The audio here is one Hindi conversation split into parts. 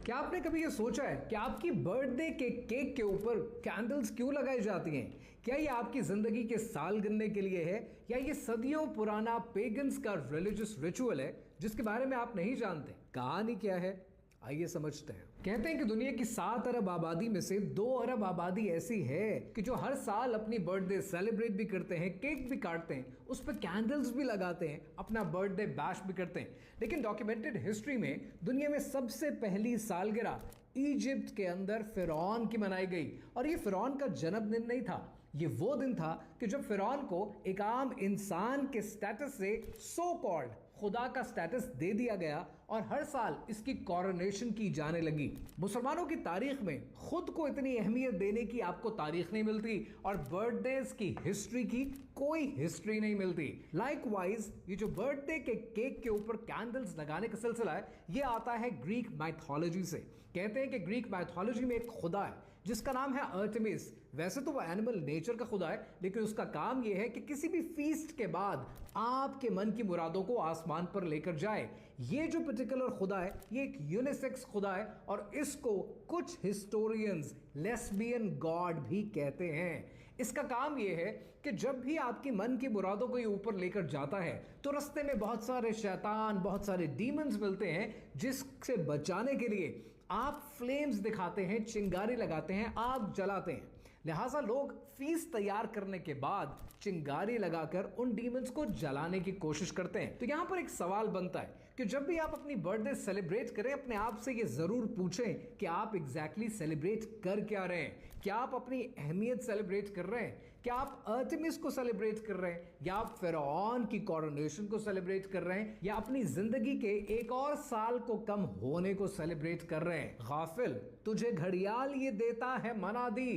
क्या आपने कभी ये सोचा है कि आपकी बर्थडे के केक के ऊपर कैंडल्स क्यों लगाई जाती हैं? क्या ये आपकी जिंदगी के साल गिनने के लिए है या ये सदियों पुराना पेगन्स का रिलीजियस रिचुअल है जिसके बारे में आप नहीं जानते? कहानी क्या है, आइए समझते हैं। कहते हैं कि दुनिया की 7 अरब आबादी में से 2 अरब आबादी ऐसी है कि जो हर साल अपनी बर्थडे सेलिब्रेट भी करते हैं, केक भी काटते हैं, उस पर कैंडल्स भी लगाते हैं, अपना बर्थडे बैश भी करते हैं। लेकिन डॉक्यूमेंटेड हिस्ट्री में दुनिया में सबसे पहली सालगिरह इजिप्ट के अंदर फिरौन की मनाई गई। और ये फिरौन का जन्मदिन नहीं था, ये वो दिन था कि जब फिरौन को एक आम इंसान के स्टेटस से सो कॉल्ड खुदा का स्टेटस दे दिया गया और हर साल इसकी कॉरोनेशन की जाने लगी। मुसलमानों की तारीख में खुद को इतनी अहमियत देने की आपको तारीख नहीं मिलती और बर्थडेज की हिस्ट्री की कोई हिस्ट्री नहीं मिलती। लाइकवाइज ये जो बर्थडे के केक के ऊपर कैंडल्स लगाने का सिलसिला है, ये आता है ग्रीक माइथोलॉजी से। कहते हैं कि ग्रीक माइथोलॉजी में एक खुदा है जिसका नाम है आर्टेमिस। वैसे तो वो एनिमल नेचर का खुदा है, लेकिन उसका काम यह है कि किसी भी फीस्ट के बाद आपके मन की मुरादों को आसमान पर लेकर जाए। ये जो पर्टिकुलर खुदा है, ये एक यूनिसेक्स खुदा है और इसको कुछ हिस्टोरियंस लेस्बियन गॉड भी कहते हैं। इसका काम यह है कि जब भी आपके मन की मुरादों को ये ऊपर लेकर जाता है तो रास्ते में बहुत सारे शैतान, बहुत सारे डीमंस मिलते हैं, जिससे बचाने के लिए आप फ्लेम्स दिखाते हैं, चिंगारी लगाते हैं, आग जलाते हैं। लिहाजा लोग फीस तैयार करने के बाद चिंगारी लगाकर उन डीमंस को जलाने की कोशिश करते हैं। तो यहां पर एक सवाल बनता है कि जब भी आप अपनी बर्थडे सेलिब्रेट करें, अपने आप से ये जरूर पूछें कि आप एग्जैक्टली सेलिब्रेट कर क्या रहे हैं। क्या आप अपनी अहमियत सेलिब्रेट कर रहे हैं? क्या आप आर्टेमिस को सेलिब्रेट कर रहे हैं, या आप फिरौन की कॉरोनेशन को सेलिब्रेट कर रहे हैं, या अपनी जिंदगी के एक और साल को कम होने को सेलिब्रेट कर रहे हैं? गाफिल, तुझे घड़ियाल ये देता है मना दी,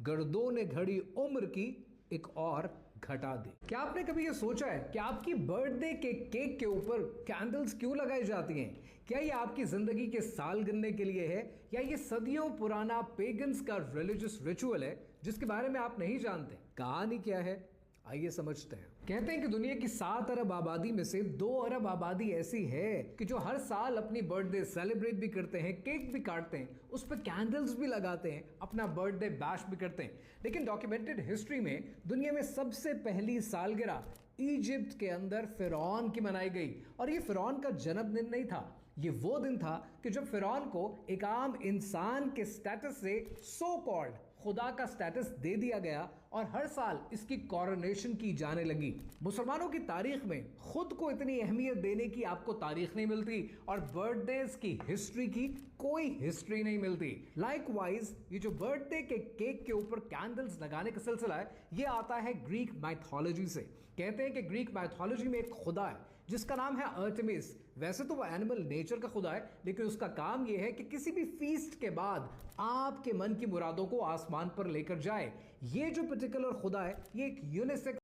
गर्दों ने घड़ी उम्र की एक और घटा दी। क्या आपने कभी ये सोचा है कि आपकी बर्थडे के केक के ऊपर कैंडल्स क्यों लगाई जाती हैं? क्या ये आपकी जिंदगी के साल गिनने के लिए है या ये सदियों पुराना पेगन्स का रिलीजियस रिचुअल है जिसके बारे में आप नहीं जानते? कहानी क्या है, आइए समझते हैं। कहते हैं कि दुनिया की 7 अरब आबादी में से 2 अरब आबादी ऐसी है कि जो हर साल अपनी बर्थडे सेलिब्रेट भी करते हैं, केक भी काटते हैं, उस पर कैंडल्स भी लगाते हैं, अपना बर्थडे बैश भी करते हैं। लेकिन डॉक्यूमेंटेड हिस्ट्री में दुनिया में सबसे पहली सालगिरह इजिप्ट के अंदर फिरौन की मनाई गई। और ये फिरौन का जन्मदिन नहीं था, ये वो दिन था कि जब फिरौन को एक आम इंसान के स्टेटस से सो कॉल्ड खुदा का स्टेटस दे दिया गया और हर साल इसकी कॉरोनेशन की जाने लगी। मुसलमानों की तारीख में खुद को इतनी अहमियत देने की आपको तारीख नहीं मिलती और बर्थडेज की हिस्ट्री की कोई हिस्ट्री नहीं मिलती। लाइकवाइज ये जो बर्थडे के केक के ऊपर कैंडल्स लगाने का सिलसिला है, ये आता है ग्रीक माइथोलॉजी से। कहते हैं कि ग्रीक माइथोलॉजी में एक खुदा है जिसका नाम है आर्टेमिस। वैसे तो वो एनिमल नेचर का खुदा है, लेकिन उसका काम यह है कि किसी भी फीस्ट के बाद आपके मन की मुरादों को आसमान पर लेकर जाए। ये जो पर्टिकुलर खुदा है, ये एक यूनिसेक्स